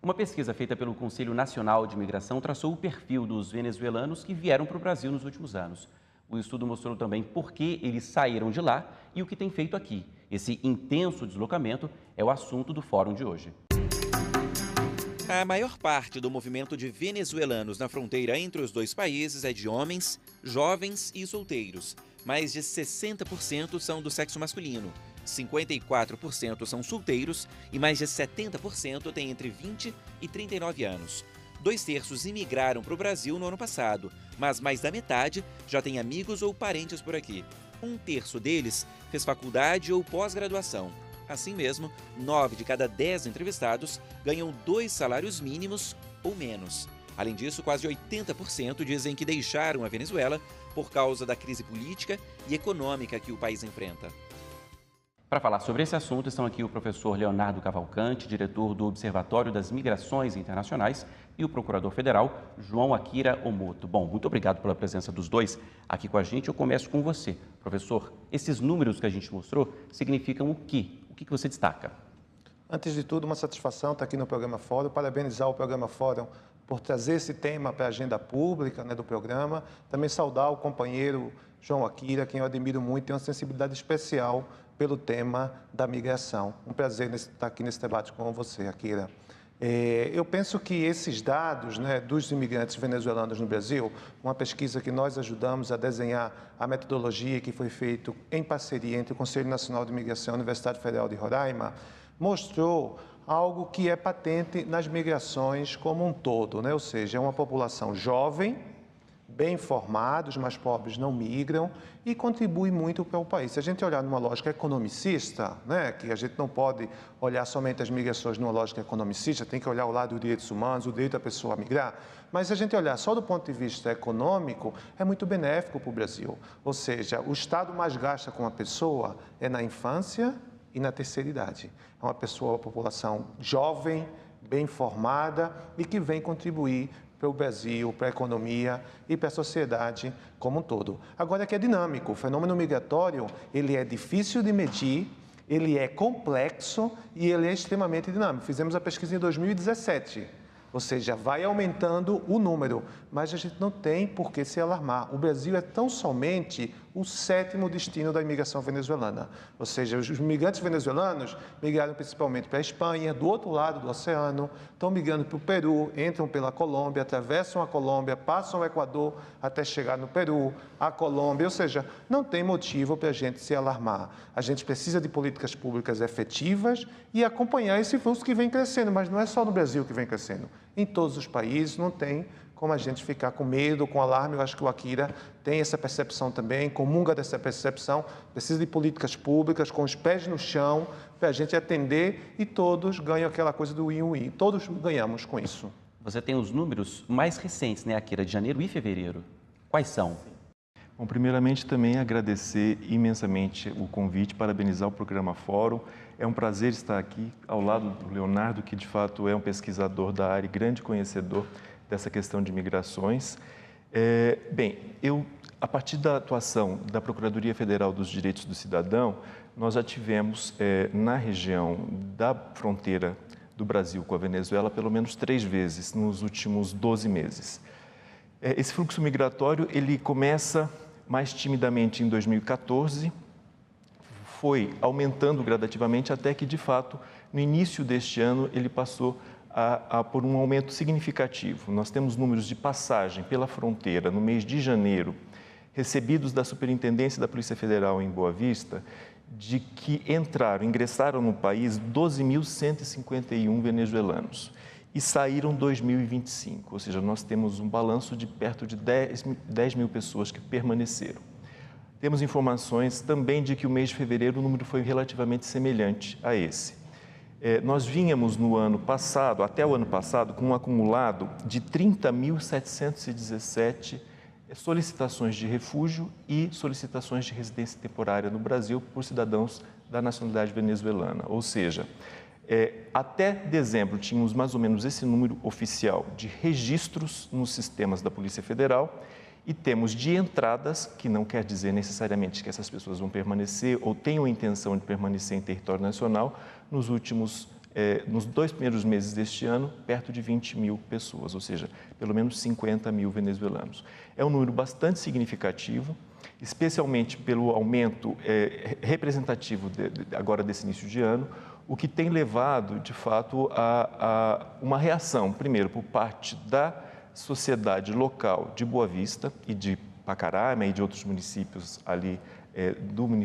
Uma pesquisa feita pelo Conselho Nacional de Imigração traçou o perfil dos venezuelanos que vieram para o Brasil nos últimos anos. O estudo mostrou também por que eles saíram de lá e o que tem feito aqui. Esse intenso deslocamento é o assunto do fórum de hoje. A maior parte do movimento de venezuelanos na fronteira entre os dois países é de homens, jovens e solteiros. Mais de 60% são do sexo masculino, 54% são solteiros e mais de 70% têm entre 20 e 39 anos. 2/3 imigraram para o Brasil no ano passado, mas mais da metade já tem amigos ou parentes por aqui. 1/3 deles fez faculdade ou pós-graduação. Assim mesmo, 9 de cada 10 entrevistados ganham 2 salários mínimos ou menos. Além disso, quase 80% dizem que deixaram a Venezuela por causa da crise política e econômica que o país enfrenta. Para falar sobre esse assunto, estão aqui o professor Leonardo Cavalcante, diretor do Observatório das Migrações Internacionais, e o procurador federal, João Akira Omoto. Bom, muito obrigado pela presença dos dois aqui com a gente. Eu começo com você. Professor, esses números que a gente mostrou significam o quê? O que você destaca? Antes de tudo, uma satisfação estar aqui no programa Fórum, parabenizar o programa Fórum por trazer esse tema para a agenda pública do programa. Também saudar o companheiro João Akira, quem eu admiro muito, tem uma sensibilidade especial pelo tema da migração. Um prazer estar aqui nesse debate com você, Akira. Eu penso que esses dados dos imigrantes venezuelanos no Brasil, uma pesquisa que nós ajudamos a desenhar a metodologia que foi feita em parceria entre o Conselho Nacional de Imigração e a Universidade Federal de Roraima, mostrou algo que é patente nas migrações como um todo, ou seja, é uma população jovem, bem informada, os mais pobres não migram e contribui muito para o país. Se a gente olhar numa lógica economicista, que a gente não pode olhar somente as migrações numa lógica economicista, tem que olhar o lado dos direitos humanos, o direito da pessoa a migrar, mas se a gente olhar só do ponto de vista econômico, é muito benéfico para o Brasil. Ou seja, o Estado mais gasta com a pessoa é na infância e na terceira idade. É uma população jovem, bem formada e que vem contribuir para o Brasil, para a economia e para a sociedade como um todo. Agora é que é dinâmico, o fenômeno migratório, ele é difícil de medir, ele é complexo e ele é extremamente dinâmico. Fizemos a pesquisa em 2017, ou seja, vai aumentando o número, mas a gente não tem por que se alarmar. O Brasil é tão somente o 7º destino da imigração venezuelana. Ou seja, os migrantes venezuelanos migraram principalmente para a Espanha, do outro lado do oceano, estão migrando para o Peru, entram pela Colômbia, atravessam a Colômbia, passam o Equador até chegar no Peru, a Colômbia. Ou seja, não tem motivo para a gente se alarmar. A gente precisa de políticas públicas efetivas e acompanhar esse fluxo que vem crescendo, mas não é só no Brasil que vem crescendo. Em todos os países, não tem como a gente ficar com medo, com alarme. Eu acho que o Akira tem essa percepção também, comunga dessa percepção, precisa de políticas públicas com os pés no chão para a gente atender e todos ganham aquela coisa do win-win. Todos ganhamos com isso. Você tem os números mais recentes, Akira, de janeiro e fevereiro. Quais são? Bom, primeiramente também agradecer imensamente o convite, parabenizar o programa Fórum. É um prazer estar aqui ao lado do Leonardo, que de fato é um pesquisador da área e grande conhecedor dessa questão de migrações. A partir da atuação da Procuradoria Federal dos Direitos do Cidadão, nós já tivemos na região da fronteira do Brasil com a Venezuela pelo menos 3 vezes nos últimos 12 meses. Esse fluxo migratório ele começa mais timidamente em 2014, foi aumentando gradativamente até que, de fato, no início deste ano, ele passou por um aumento significativo. Nós temos números de passagem pela fronteira no mês de janeiro, recebidos da Superintendência da Polícia Federal em Boa Vista, de que ingressaram no país 12.151 venezuelanos e saíram 2.025, ou seja, nós temos um balanço de perto de 10 mil pessoas que permaneceram. Temos informações também de que o mês de fevereiro o número foi relativamente semelhante a esse. Nós vínhamos no ano passado, até o ano passado, com um acumulado de 30.717 solicitações de refúgio e solicitações de residência temporária no Brasil por cidadãos da nacionalidade venezuelana. Ou seja, até dezembro tínhamos mais ou menos esse número oficial de registros nos sistemas da Polícia Federal e temos de entradas, que não quer dizer necessariamente que essas pessoas vão permanecer ou tenham a intenção de permanecer em território nacional, nos últimos nos 2 primeiros meses deste ano, perto de 20 mil pessoas, ou seja, pelo menos 50 mil venezuelanos. É um número bastante significativo, especialmente pelo aumento representativo agora desse início de ano, o que tem levado, de fato, a uma reação, primeiro, por parte da sociedade local de Boa Vista e de Pacaraima e de outros municípios ali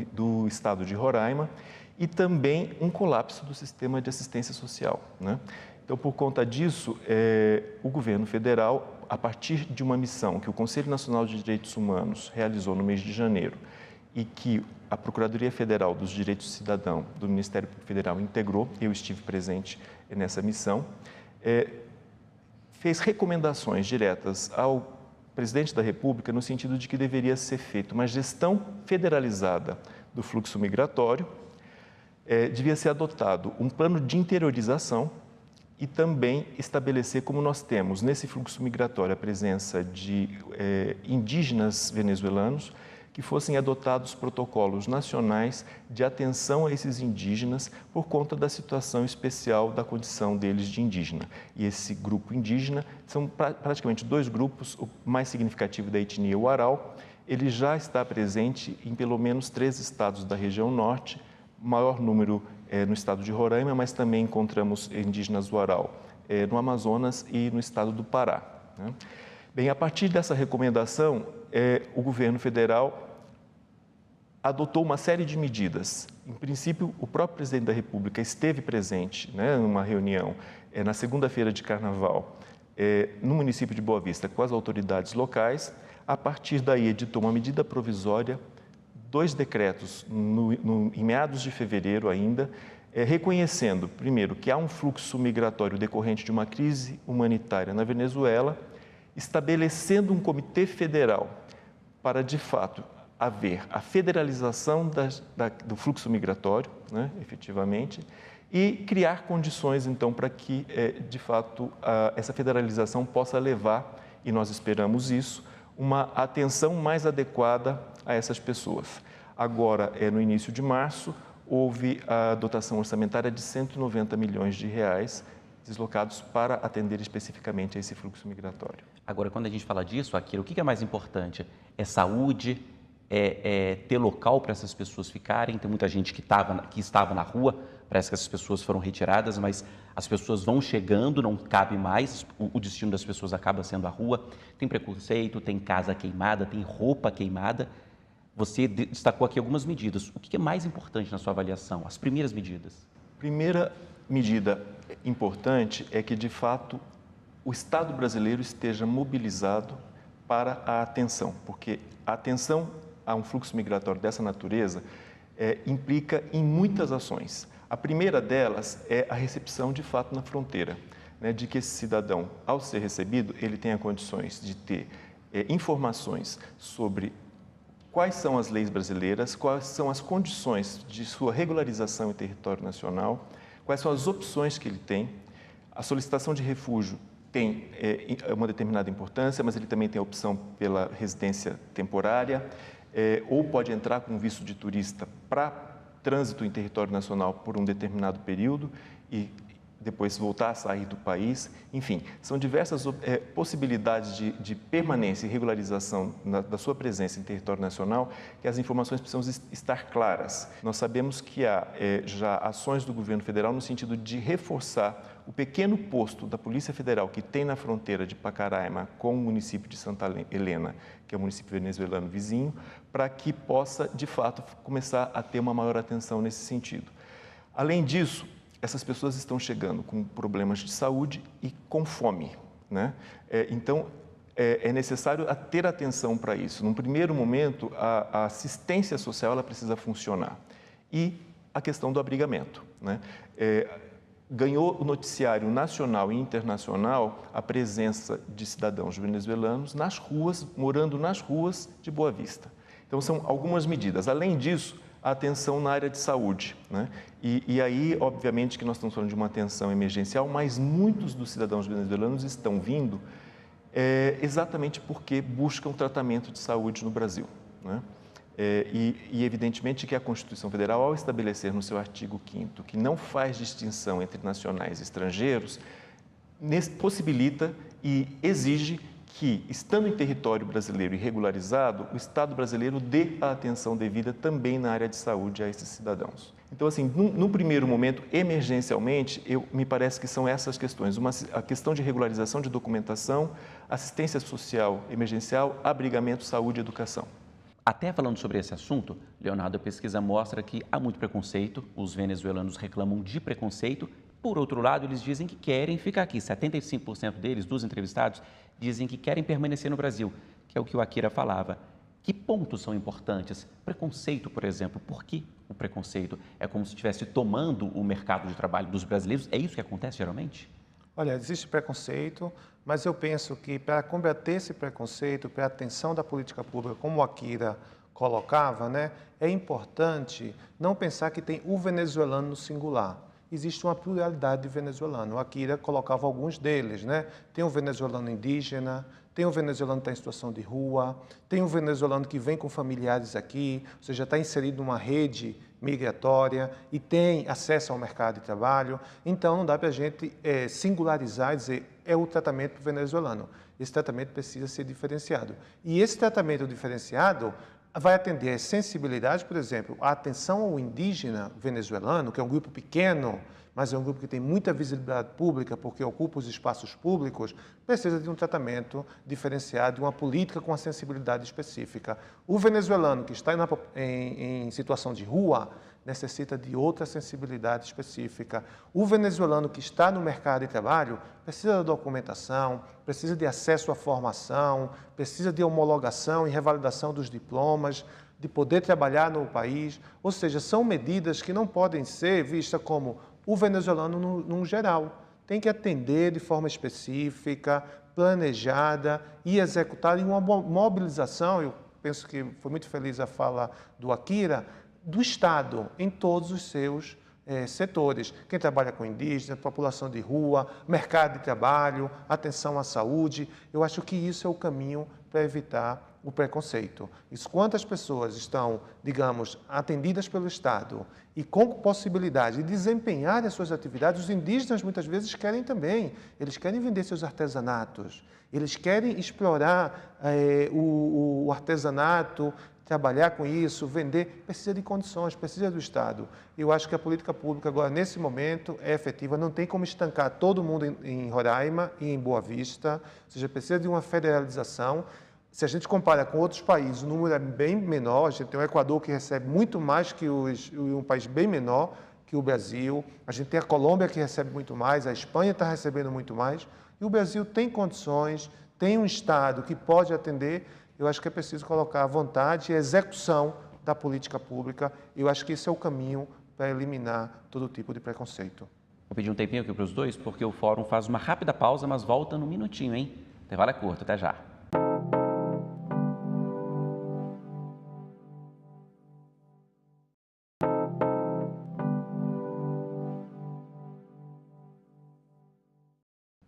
do estado de Roraima, e também um colapso do sistema de assistência social, né? Então, por conta disso, o governo federal, a partir de uma missão que o Conselho Nacional de Direitos Humanos realizou no mês de janeiro e que a Procuradoria Federal dos Direitos do Cidadão do Ministério Público Federal integrou, eu estive presente nessa missão, fez recomendações diretas ao presidente da República no sentido de que deveria ser feita uma gestão federalizada do fluxo migratório, devia ser adotado um plano de interiorização e também estabelecer, como nós temos nesse fluxo migratório a presença de indígenas venezuelanos, que fossem adotados protocolos nacionais de atenção a esses indígenas por conta da situação especial da condição deles de indígena. E esse grupo indígena são praticamente 2 grupos, o mais significativo da etnia Uarau, ele já está presente em pelo menos 3 estados da região norte, maior número no estado de Roraima, mas também encontramos indígenas Uarau no Amazonas e no estado do Pará, né? Bem, a partir dessa recomendação, o governo federal adotou uma série de medidas. Em princípio, o próprio presidente da República esteve presente, né, numa reunião na segunda-feira de Carnaval, no município de Boa Vista, com as autoridades locais. A partir daí, editou uma medida provisória, 2 decretos em meados de fevereiro ainda, reconhecendo, primeiro, que há um fluxo migratório decorrente de uma crise humanitária na Venezuela, estabelecendo um comitê federal para, de fato, haver a federalização do fluxo migratório, né, efetivamente, e criar condições, então, para que, de fato, essa federalização possa levar, e nós esperamos isso, uma atenção mais adequada a essas pessoas. Agora, no início de março, houve a dotação orçamentária de 190 milhões de reais deslocados para atender especificamente a esse fluxo migratório. Agora, quando a gente fala disso, Akira, o que é mais importante? É saúde? Ter local para essas pessoas ficarem? Tem muita gente que estava na rua, parece que essas pessoas foram retiradas, mas as pessoas vão chegando, não cabe mais, o destino das pessoas acaba sendo a rua. Tem preconceito, tem casa queimada, tem roupa queimada. Você destacou aqui algumas medidas. O que é mais importante na sua avaliação? As primeiras medidas. Primeira medida importante é que, de fato, o Estado brasileiro esteja mobilizado para a atenção, porque a atenção a um fluxo migratório dessa natureza implica em muitas ações. A primeira delas é a recepção, de fato, na fronteira, né, de que esse cidadão, ao ser recebido, ele tenha condições de ter informações sobre quais são as leis brasileiras, quais são as condições de sua regularização em território nacional, quais são as opções que ele tem. A solicitação de refúgio tem uma determinada importância, mas ele também tem a opção pela residência temporária, ou pode entrar com visto de turista para trânsito em território nacional por um determinado período e depois voltar a sair do país. Enfim, são diversas possibilidades de permanência e regularização da sua presença em território nacional que as informações precisam estar claras. Nós sabemos que há já ações do governo federal no sentido de reforçar o pequeno posto da Polícia Federal que tem na fronteira de Pacaraima com o município de Santa Helena, que é o município venezuelano vizinho, para que possa, de fato, começar a ter uma maior atenção nesse sentido. Além disso, essas pessoas estão chegando com problemas de saúde e com fome, né? Então, é necessário ter atenção para isso. Num primeiro momento, a assistência social ela precisa funcionar. E a questão do abrigamento, né? Ganhou o noticiário nacional e internacional a presença de cidadãos venezuelanos nas ruas, morando nas ruas de Boa Vista. Então, são algumas medidas. Além disso, a atenção na área de saúde, né? E aí, obviamente, que nós estamos falando de uma atenção emergencial, mas muitos dos cidadãos venezuelanos estão vindo exatamente porque buscam tratamento de saúde no Brasil, né? evidentemente que a Constituição Federal, ao estabelecer no seu artigo 5º que não faz distinção entre nacionais e estrangeiros, possibilita e exige que, estando em território brasileiro irregularizado, o Estado brasileiro dê a atenção devida também na área de saúde a esses cidadãos. Então, assim, no primeiro momento, emergencialmente, me parece que são essas questões. A questão de regularização de documentação, assistência social emergencial, abrigamento, saúde e educação. Até falando sobre esse assunto, Leonardo, a pesquisa mostra que há muito preconceito, os venezuelanos reclamam de preconceito. Por outro lado, eles dizem que querem ficar aqui. 75% deles, dos entrevistados, dizem que querem permanecer no Brasil, que é o que o Akira falava. Que pontos são importantes? Preconceito, por exemplo. Por que o preconceito? É como se estivesse tomando o mercado de trabalho dos brasileiros? É isso que acontece geralmente? Olha, existe preconceito, mas eu penso que para combater esse preconceito, para a atenção da política pública, como o Akira colocava, né, é importante não pensar que tem o venezuelano no singular. Existe uma pluralidade de venezuelanos. O Akira colocava alguns deles, né? Tem um venezuelano indígena, tem um venezuelano que está em situação de rua, tem um venezuelano que vem com familiares aqui, ou seja, está inserido numa rede migratória e tem acesso ao mercado de trabalho. Então, não dá para a gente singularizar e dizer é o tratamento venezuelano. Esse tratamento precisa ser diferenciado. E esse tratamento diferenciado vai atender às sensibilidades, por exemplo, a atenção ao indígena venezuelano, que é um grupo pequeno, mas é um grupo que tem muita visibilidade pública porque ocupa os espaços públicos, precisa de um tratamento diferenciado, de uma política com uma sensibilidade específica. O venezuelano que está em situação de rua necessita de outra sensibilidade específica. O venezuelano que está no mercado de trabalho precisa da documentação, precisa de acesso à formação, precisa de homologação e revalidação dos diplomas, de poder trabalhar no país. Ou seja, são medidas que não podem ser vistas como o venezuelano no geral. Tem que atender de forma específica, planejada e executada em uma mobilização. Eu penso que foi muito feliz a fala do Akira, do Estado, em todos os seus setores. Quem trabalha com indígenas, população de rua, mercado de trabalho, atenção à saúde. Eu acho que isso é o caminho para evitar o preconceito. Isso, quantas pessoas estão, digamos, atendidas pelo Estado e com possibilidade de desempenhar as suas atividades, os indígenas muitas vezes querem também. Eles querem vender seus artesanatos, eles querem explorar o artesanato, trabalhar com isso, vender, precisa de condições, precisa do Estado. Eu acho que a política pública agora, nesse momento, é efetiva, não tem como estancar todo mundo em Roraima e em Boa Vista, ou seja, precisa de uma federalização. Se a gente compara com outros países, o número é bem menor, a gente tem o Equador que recebe muito mais que um país bem menor que o Brasil, a gente tem a Colômbia que recebe muito mais, a Espanha está recebendo muito mais, e o Brasil tem condições, tem um Estado que pode atender. Eu acho que é preciso colocar a vontade e a execução da política pública. Eu acho que esse é o caminho para eliminar todo tipo de preconceito. Vou pedir um tempinho aqui para os dois, porque o Fórum faz uma rápida pausa, mas volta num minutinho, hein? O intervalo é curto, até já.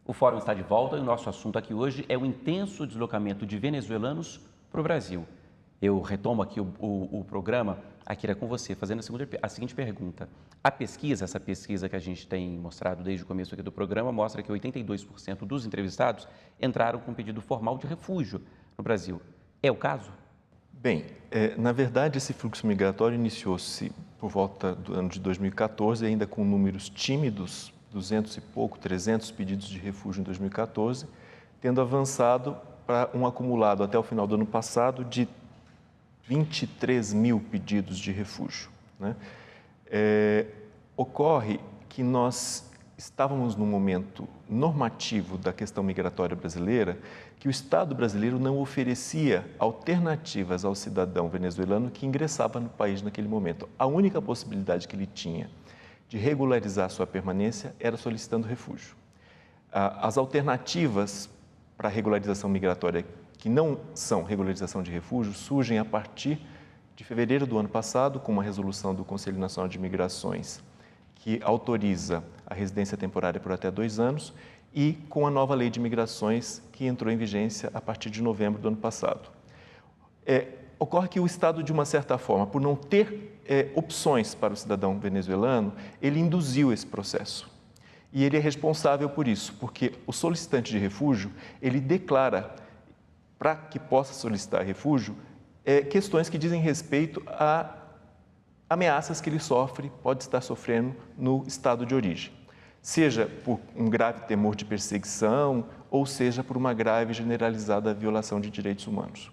O Fórum está de volta e o nosso assunto aqui hoje é o intenso deslocamento de venezuelanos para o Brasil. Eu retomo aqui o programa, Akira, com você, fazendo a seguinte pergunta. Essa pesquisa que a gente tem mostrado desde o começo aqui do programa, mostra que 82% dos entrevistados entraram com pedido formal de refúgio no Brasil. É o caso? Bem, na verdade, esse fluxo migratório iniciou-se por volta do ano de 2014, ainda com números tímidos, 200 e pouco, 300 pedidos de refúgio em 2014, tendo avançado para um acumulado até o final do ano passado de 23 mil pedidos de refúgio, né? Ocorre que nós estávamos num momento normativo da questão migratória brasileira que o Estado brasileiro não oferecia alternativas ao cidadão venezuelano que ingressava no país naquele momento. A única possibilidade que ele tinha de regularizar sua permanência era solicitando refúgio. As alternativas para a regularização migratória, que não são regularização de refúgio, surgem a partir de fevereiro do ano passado, com uma resolução do Conselho Nacional de Migrações, que autoriza a residência temporária por até 2 anos, e com a nova lei de migrações, que entrou em vigência a partir de novembro do ano passado. ocorre que o Estado, de uma certa forma, por não ter opções para o cidadão venezuelano, ele induziu esse processo. E ele é responsável por isso, porque o solicitante de refúgio, ele declara, para que possa solicitar refúgio, questões que dizem respeito a ameaças que ele sofre, pode estar sofrendo no estado de origem. Seja por um grave temor de perseguição, ou seja por uma grave e generalizada violação de direitos humanos.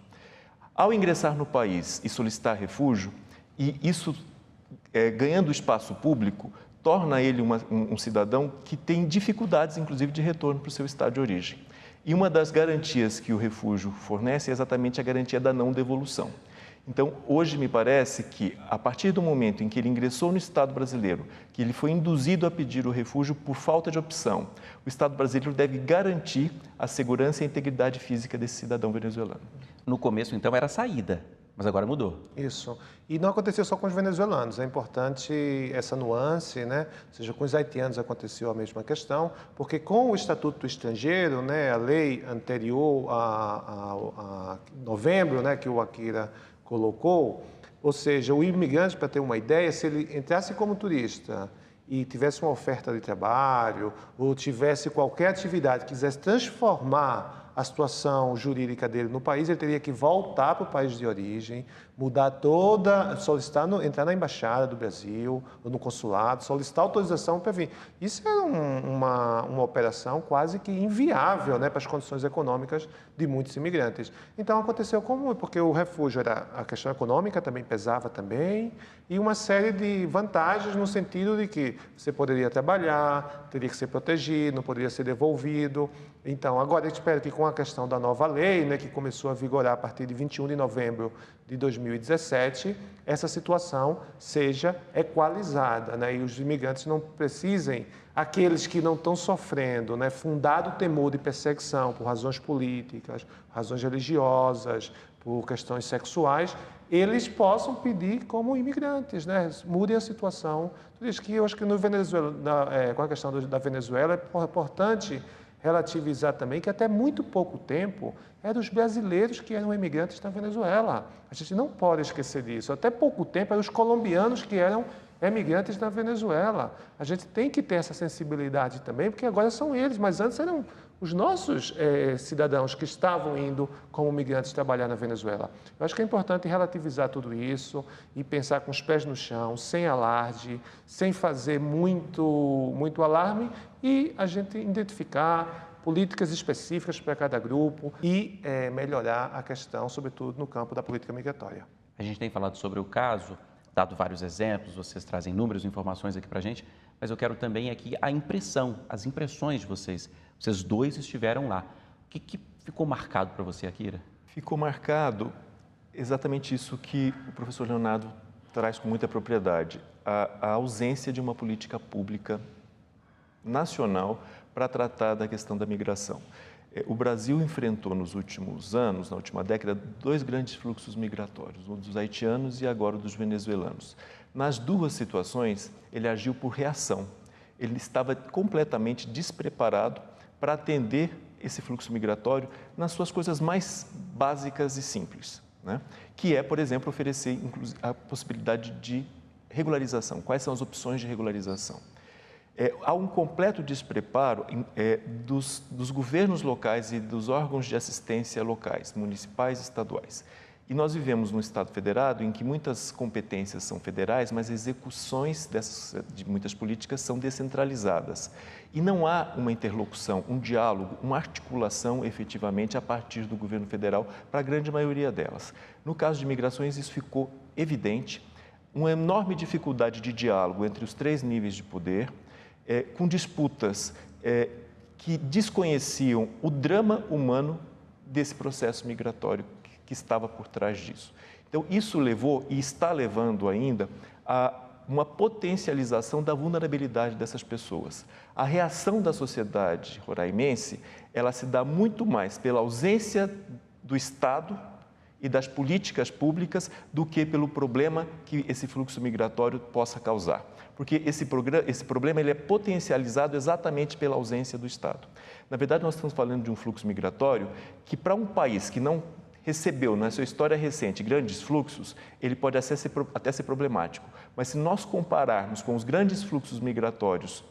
Ao ingressar no país e solicitar refúgio, e isso ganhando espaço público, torna ele um cidadão que tem dificuldades, inclusive, de retorno para o seu estado de origem. E uma das garantias que o refúgio fornece é exatamente a garantia da não devolução. Então, hoje me parece que, a partir do momento em que ele ingressou no Estado brasileiro, que ele foi induzido a pedir o refúgio por falta de opção, o Estado brasileiro deve garantir a segurança e a integridade física desse cidadão venezuelano. No começo, então, era a saída, mas agora mudou. Isso. E não aconteceu só com os venezuelanos. É importante essa nuance, né? Ou seja, com os haitianos aconteceu a mesma questão, porque com o Estatuto do Estrangeiro, né, a lei anterior a novembro, né, que o Akira colocou, ou seja, o imigrante, para ter uma ideia, se ele entrasse como turista e tivesse uma oferta de trabalho ou tivesse qualquer atividade que quisesse transformar a situação jurídica dele no país, ele teria que voltar para o país de origem, mudar solicitar, entrar na embaixada do Brasil ou no consulado, solicitar autorização para vir. Isso é uma operação quase que inviável, né, para as condições econômicas de muitos imigrantes. Então aconteceu como? Porque o refúgio era a questão econômica também pesava também e uma série de vantagens no sentido de que você poderia trabalhar, teria que ser protegido, não poderia ser devolvido. Então, agora eu espero que com a questão da nova lei, né, que começou a vigorar a partir de 21 de novembro de 2017, essa situação seja equalizada, né, e os imigrantes não precisem, aqueles que não estão sofrendo, né, fundado temor de perseguição por razões políticas, razões religiosas, por questões sexuais, eles possam pedir como imigrantes, né, mudem a situação. Por isso que eu acho que no Venezuela, com a questão da Venezuela, é importante relativizar também que até muito pouco tempo eram os brasileiros que eram imigrantes na Venezuela. A gente não pode esquecer disso. Até pouco tempo eram os colombianos que eram imigrantes na Venezuela. A gente tem que ter essa sensibilidade também, porque agora são eles, mas antes eram os nossos cidadãos que estavam indo como migrantes trabalhar na Venezuela. Eu acho que é importante relativizar tudo isso e pensar com os pés no chão, sem alarde, sem fazer muito alarme e a gente identificar políticas específicas para cada grupo e melhorar a questão, sobretudo no campo da política migratória. A gente tem falado sobre o caso, dado vários exemplos, vocês trazem números, informações aqui para a gente, mas eu quero também aqui as impressões de vocês. Vocês dois estiveram lá. O que ficou marcado para você, Akira? Ficou marcado exatamente isso que o professor Leonardo traz com muita propriedade, a ausência de uma política pública nacional para tratar da questão da migração. O Brasil enfrentou nos últimos anos, na última década, dois grandes fluxos migratórios, o dos haitianos e agora o dos venezuelanos. Nas duas situações, ele agiu por reação. Ele estava completamente despreparado para atender esse fluxo migratório nas suas coisas mais básicas e simples, né? Que é, por exemplo, oferecer a possibilidade de regularização. Quais são as opções de regularização? Há um completo despreparo dos governos locais e dos órgãos de assistência locais, municipais e estaduais. E nós vivemos num Estado federado em que muitas competências são federais, mas execuções de muitas políticas são descentralizadas. E não há uma interlocução, um diálogo, uma articulação efetivamente a partir do governo federal para a grande maioria delas. No caso de migrações, isso ficou evidente, uma enorme dificuldade de diálogo entre os três níveis de poder, com disputas que desconheciam o drama humano desse processo migratório que estava por trás disso. Então, isso levou e está levando ainda a uma potencialização da vulnerabilidade dessas pessoas. A reação da sociedade roraimense, ela se dá muito mais pela ausência do Estado e das políticas públicas do que pelo problema que esse fluxo migratório possa causar. Porque esse problema ele é potencializado exatamente pela ausência do Estado. Na verdade, nós estamos falando de um fluxo migratório que, para um país que não recebeu na sua história recente grandes fluxos, ele pode até ser problemático. Mas se nós compararmos com os grandes fluxos migratórios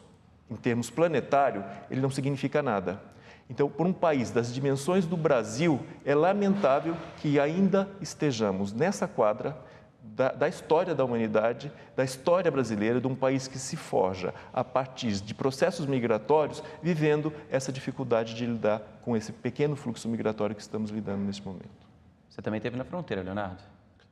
em termos planetários, ele não significa nada. Então, por um país das dimensões do Brasil, é lamentável que ainda estejamos nessa quadra da história da humanidade, da história brasileira, de um país que se forja a partir de processos migratórios, vivendo essa dificuldade de lidar com esse pequeno fluxo migratório que estamos lidando neste momento. Você também esteve na fronteira, Leonardo?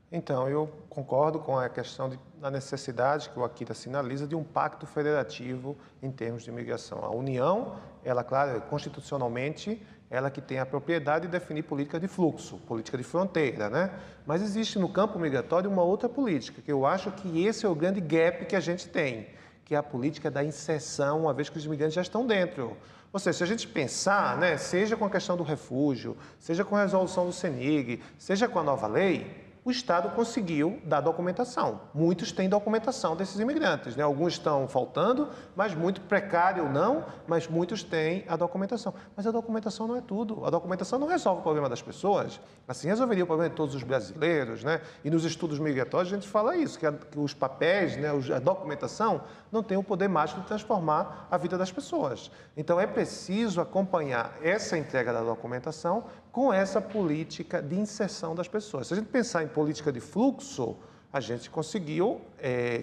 Então, eu concordo com a questão da necessidade que o Akira sinaliza de um pacto federativo em termos de imigração. A União, ela, claro, constitucionalmente, ela que tem a propriedade de definir política de fluxo, política de fronteira, né? Mas existe no campo migratório uma outra política, que eu acho que esse é o grande gap que a gente tem, que é a política da inserção, uma vez que os imigrantes já estão dentro. Ou seja, se a gente pensar, né, seja com a questão do refúgio, seja com a resolução do CENIG, seja com a nova lei, o Estado conseguiu dar documentação. Muitos têm documentação desses imigrantes, né? Alguns estão faltando, mas muito precário ou não, mas muitos têm a documentação. Mas a documentação não é tudo. A documentação não resolve o problema das pessoas. Assim, resolveria o problema de todos os brasileiros, né? E nos estudos migratórios a gente fala isso, que os papéis, né, a documentação não tem o poder mágico de transformar a vida das pessoas. Então, é preciso acompanhar essa entrega da documentação com essa política de inserção das pessoas. Se a gente pensar em política de fluxo, a gente conseguiu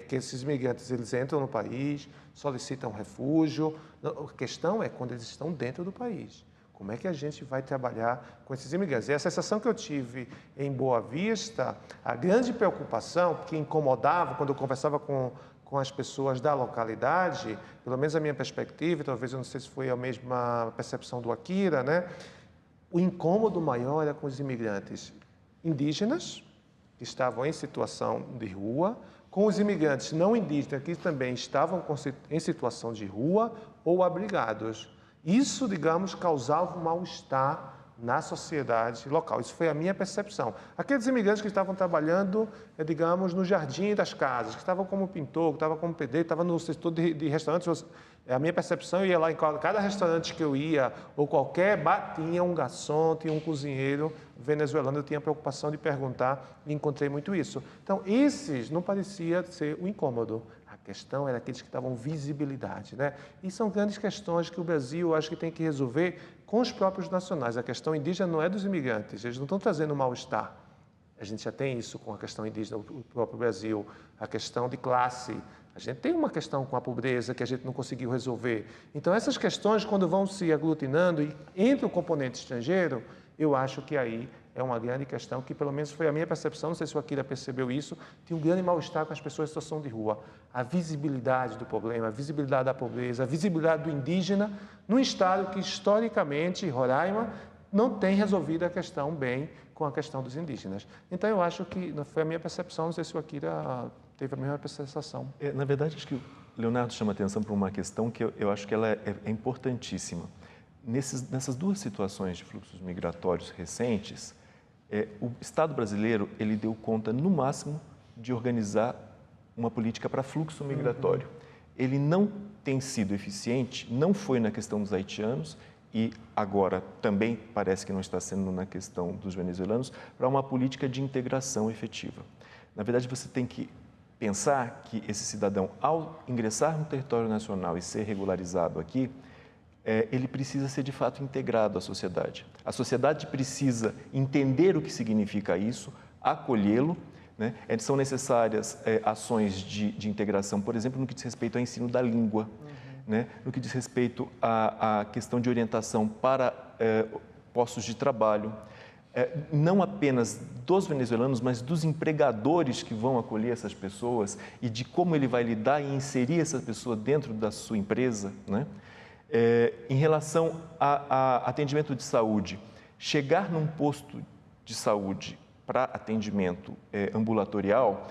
que esses imigrantes eles entram no país, solicitam refúgio. A questão é quando eles estão dentro do país. Como é que a gente vai trabalhar com esses imigrantes? E a sensação que eu tive em Boa Vista, a grande preocupação que incomodava quando eu conversava com as pessoas da localidade, pelo menos a minha perspectiva, talvez eu não sei se foi a mesma percepção do Akira, né? O incômodo maior era com os imigrantes indígenas, que estavam em situação de rua, com os imigrantes não indígenas, que também estavam em situação de rua ou abrigados. Isso, digamos, causava um mal-estar na sociedade local. Isso foi a minha percepção. Aqueles imigrantes que estavam trabalhando, digamos, no jardim das casas, que estavam como pintor, que estavam como pedreiro, que estavam no setor de restaurantes, a minha percepção, eu ia lá em cada restaurante que eu ia, ou qualquer bar, tinha um garçom, tinha um cozinheiro venezuelano, eu tinha a preocupação de perguntar e encontrei muito isso. Então, esses não parecia ser o incômodo. A questão era aqueles que davam visibilidade, né? E são grandes questões que o Brasil, acho que tem que resolver com os próprios nacionais. A questão indígena não é dos imigrantes, eles não estão trazendo mal-estar. A gente já tem isso com a questão indígena, o próprio Brasil, a questão de classe. A gente tem uma questão com a pobreza que a gente não conseguiu resolver. Então, essas questões, quando vão se aglutinando e entre o componente estrangeiro, eu acho que aí é uma grande questão que, pelo menos, foi a minha percepção, não sei se o Akira percebeu isso, tinha um grande mal-estar com as pessoas em situação de rua. A visibilidade do problema, a visibilidade da pobreza, a visibilidade do indígena, num estado que, historicamente, Roraima, não tem resolvido a questão bem com a questão dos indígenas. Então, eu acho que foi a minha percepção, não sei se o Akira teve a mesma sensação. Na verdade, acho que o Leonardo chama atenção para uma questão que eu acho que ela é importantíssima. Nessas duas situações de fluxos migratórios recentes, o Estado brasileiro ele deu conta, no máximo, de organizar uma política para fluxo migratório. Ele não tem sido eficiente, não foi na questão dos haitianos e agora também parece que não está sendo na questão dos venezuelanos, para uma política de integração efetiva. Na verdade, você tem que pensar que esse cidadão, ao ingressar no território nacional e ser regularizado aqui, ele precisa ser de fato integrado à sociedade. A sociedade precisa entender o que significa isso, acolhê-lo, né? São necessárias ações de integração, por exemplo, no que diz respeito ao ensino da língua, né? No que diz respeito à questão de orientação para postos de trabalho, não apenas dos venezuelanos, mas dos empregadores que vão acolher essas pessoas e de como ele vai lidar e inserir essa pessoa dentro da sua empresa, né? Em relação a atendimento de saúde, chegar num posto de saúde para atendimento ambulatorial,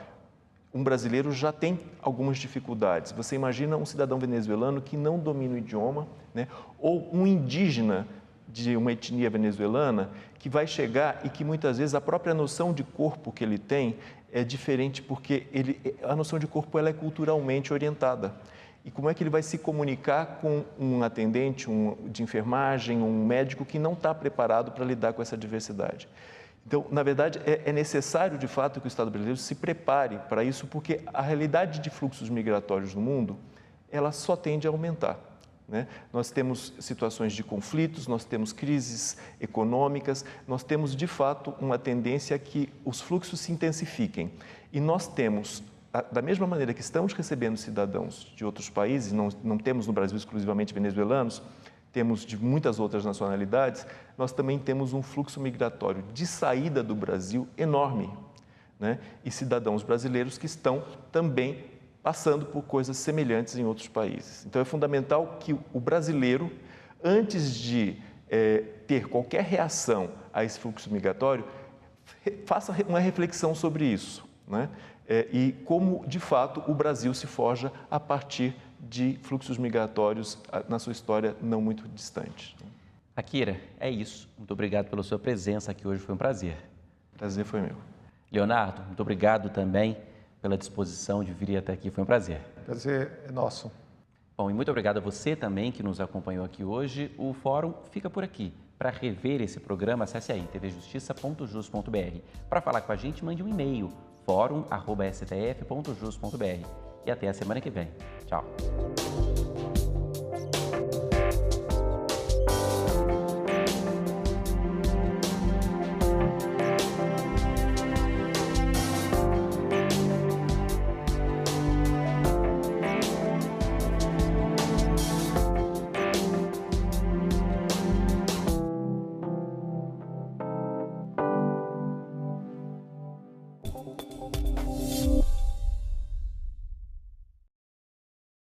um brasileiro já tem algumas dificuldades. Você imagina um cidadão venezuelano que não domina o idioma, né? Ou um indígena de uma etnia venezuelana que vai chegar e que muitas vezes a própria noção de corpo que ele tem é diferente porque a noção de corpo ela é culturalmente orientada. E como é que ele vai se comunicar com um atendente de enfermagem, um médico que não está preparado para lidar com essa diversidade? Então, na verdade, é necessário, de fato, que o Estado brasileiro se prepare para isso, porque a realidade de fluxos migratórios no mundo, ela só tende a aumentar, né? Nós temos situações de conflitos, nós temos crises econômicas, nós temos, de fato, uma tendência a que os fluxos se intensifiquem. E nós temos, da mesma maneira que estamos recebendo cidadãos de outros países, não temos no Brasil exclusivamente venezuelanos, temos de muitas outras nacionalidades, nós também temos um fluxo migratório de saída do Brasil enorme, né? E cidadãos brasileiros que estão também passando por coisas semelhantes em outros países. Então, é fundamental que o brasileiro, antes de ter qualquer reação a esse fluxo migratório, faça uma reflexão sobre isso, né? E como, de fato, o Brasil se forja a partir de fluxos migratórios na sua história não muito distante. Akira, é isso. Muito obrigado pela sua presença aqui hoje, foi um prazer. Prazer foi meu. Leonardo, muito obrigado também pela disposição de vir até aqui, foi um prazer. Prazer é nosso. Bom, e muito obrigado a você também que nos acompanhou aqui hoje. O Fórum fica por aqui. Para rever esse programa, acesse aí tvjustiça.jus.br. Para falar com a gente, mande um e-mail, forum@stf.jus.br. E até a semana que vem. Tchau.